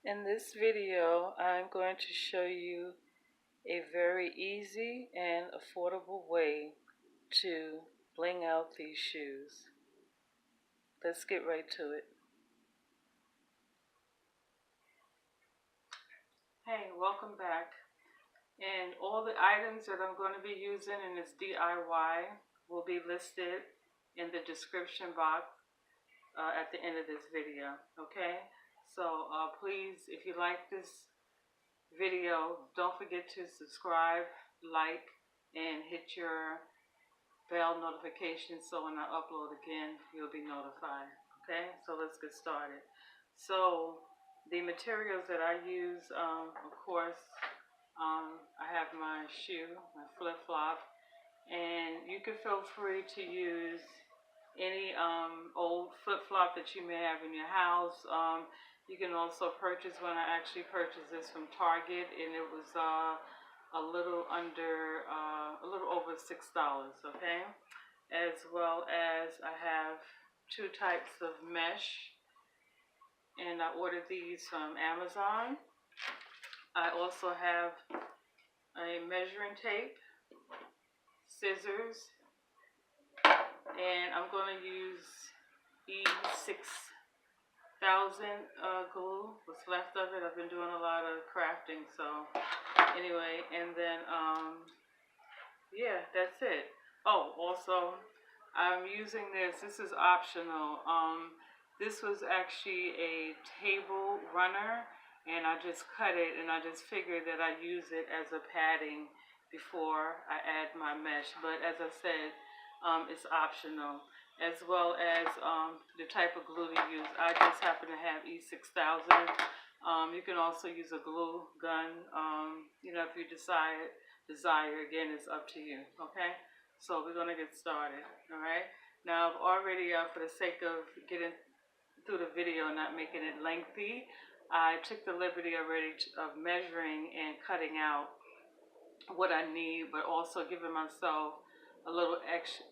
In this video, I'm going to show you a very easy and affordable way to bling out these shoes. Let's get right to it. Hey, welcome back. And all the items that I'm going to be using in this DIY will be listed in the description box at the end of this video, okay? So please, if you like this video, don't forget to subscribe, like, and hit your bell notification so when I upload again, you'll be notified. Okay, so let's get started. So the materials that I use, of course, I have my shoe, my flip-flop, and you can feel free to use any old flip-flop that you may have in your house. You can also purchase one. I actually purchased this from Target, and it was a little over $6, okay? As well as I have two types of mesh, and I ordered these from Amazon. I also have a measuring tape, scissors, and I'm going to use E6000 glue, what's left of it. I've been doing a lot of crafting, so anyway, and then yeah, that's it. Oh, also, I'm using this is optional. This was actually a table runner, and I just cut it, and I just figured that I use it as a padding before I add my mesh. But as I said, it's optional, as well as the type of glue to use. I just happen to have E6000. You can also use a glue gun, if you desire. Again, it's up to you, okay? So we're going to get started, all right? Now, I've already, for the sake of getting through the video and not making it lengthy, I took the liberty already of measuring and cutting out what I need, but also giving myself a little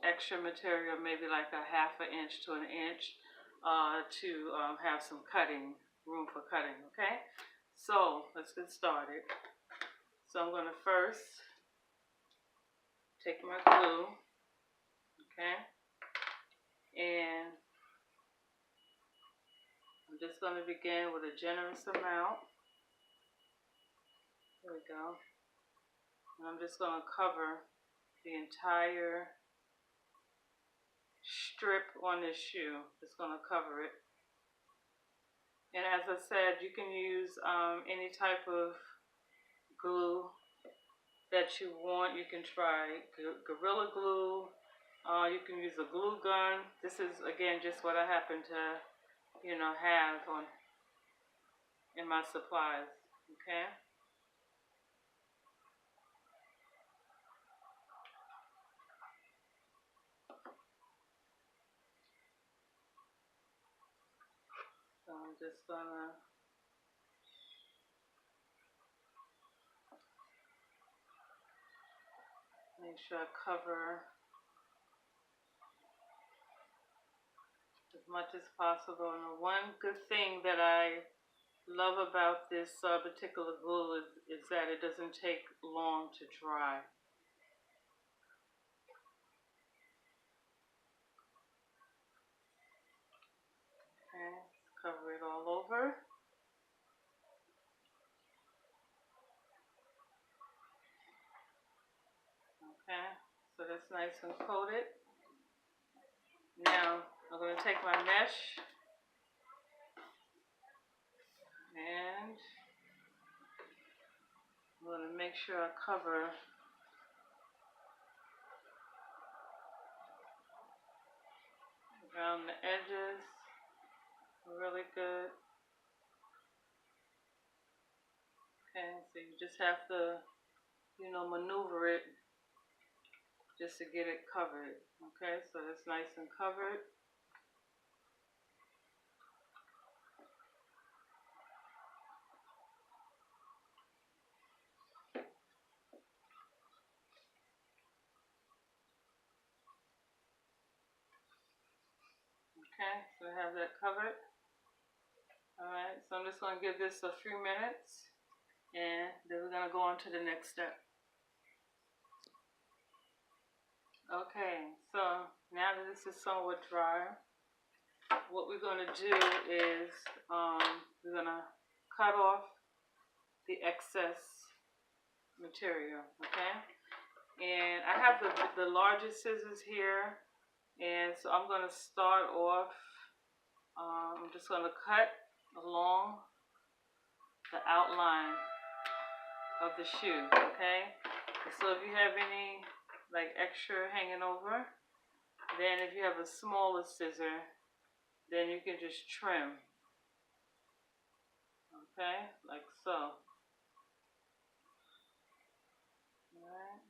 extra material, maybe like a ½ inch to an inch, to have some room for cutting, okay? So let's get started. So I'm going to first take my glue, okay, and I'm just going to begin with a generous amount. There we go. And I'm just going to cover the entire strip on this shoe. Just going to cover it. And as I said, you can use any type of glue that you want. You can try Gorilla Glue. You can use a glue gun. This is, again, just what I happen to, have in my supplies, okay? So I'm just gonna make sure I cover as much as possible. And the one good thing that I love about this particular glue is that it doesn't take long to dry. Okay, cover it all over. Okay, so that's nice and coated. Now I'm going to take my mesh and I'm going to make sure I cover around the edges really good. Okay, so you just have to, maneuver it just to get it covered. Okay, so it's nice and covered. Okay, so I have that covered. Alright, so I'm just going to give this a few minutes, and then we're going to go on to the next step. Okay, so now that this is somewhat dry, what we're going to do is we're going to cut off the excess material, okay? And I have the largest scissors here, and so I'm going to start off, I'm just going to cut along the outline of the shoe, okay? So if you have any like extra hanging over, then if you have a smaller scissor, then you can just trim, okay, like so. Alright.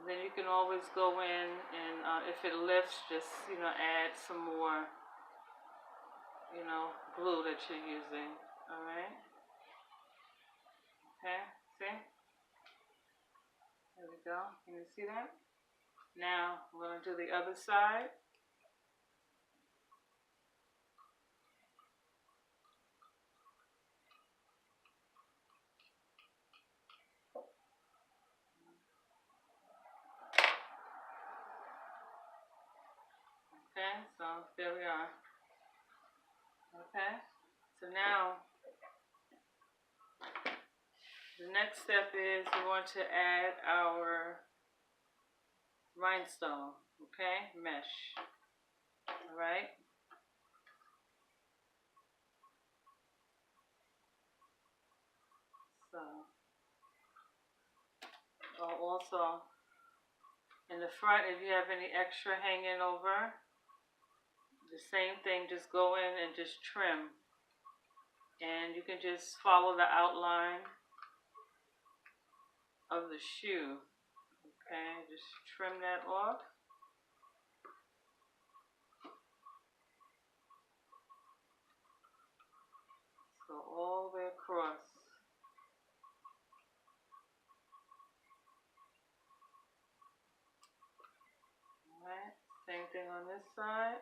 Then you can always go in and if it lifts, just add some more glue that you're using. Alright. Okay, see? There we go. Can you see that? Now we're going to do the other side. Okay, so there we are. Okay, so now the next step is we want to add our rhinestone, okay, mesh. Alright. So, also in the front, if you have any extra hanging over, the same thing, just go in and just trim. And you can just follow the outline of the shoe. Okay, just trim that off. So all the way across. Alright, same thing on this side.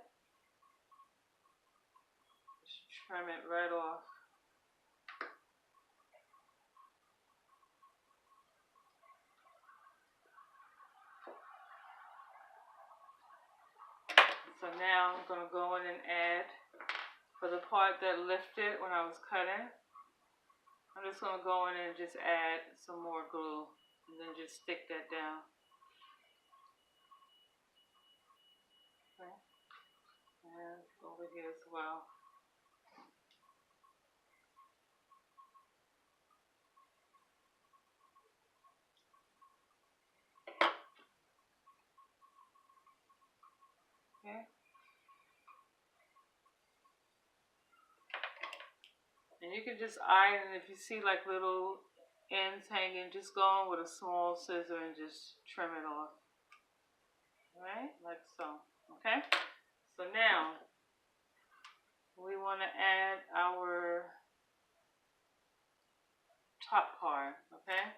Just trim it right off. So now I'm going to go in and add, for the part that lifted when I was cutting, I'm just going to go in and just add some more glue and then just stick that down. Okay. And over here as well. Okay. And you can just iron, if you see like little ends hanging, just go in with a small scissor and just trim it off. Alright, like so. Okay? So now, we want to add our top part. Okay?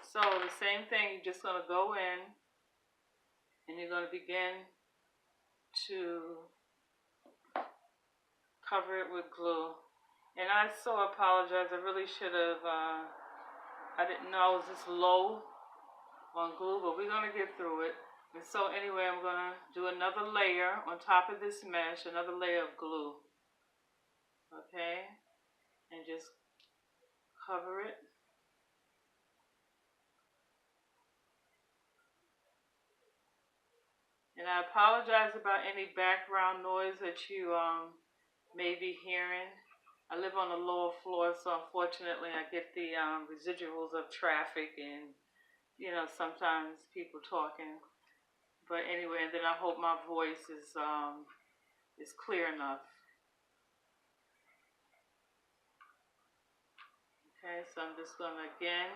So the same thing, you're just going to go in and you're going to begin to cover it with glue. And I so apologize, I really should have, I didn't know I was this low on glue, but we're going to get through it. And so anyway, I'm going to do another layer on top of this mesh, another layer of glue. Okay? And just cover it. And I apologize about any background noise that you may be hearing. I live on the lower floor, so unfortunately I get the residuals of traffic and, sometimes people talking. But anyway, and then I hope my voice is clear enough. Okay, so I'm just going to again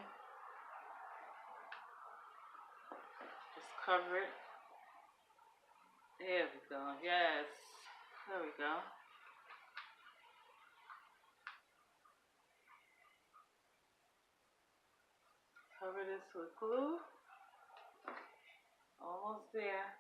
just cover it. There we go. Yes. There we go. Cover this with glue. Almost there.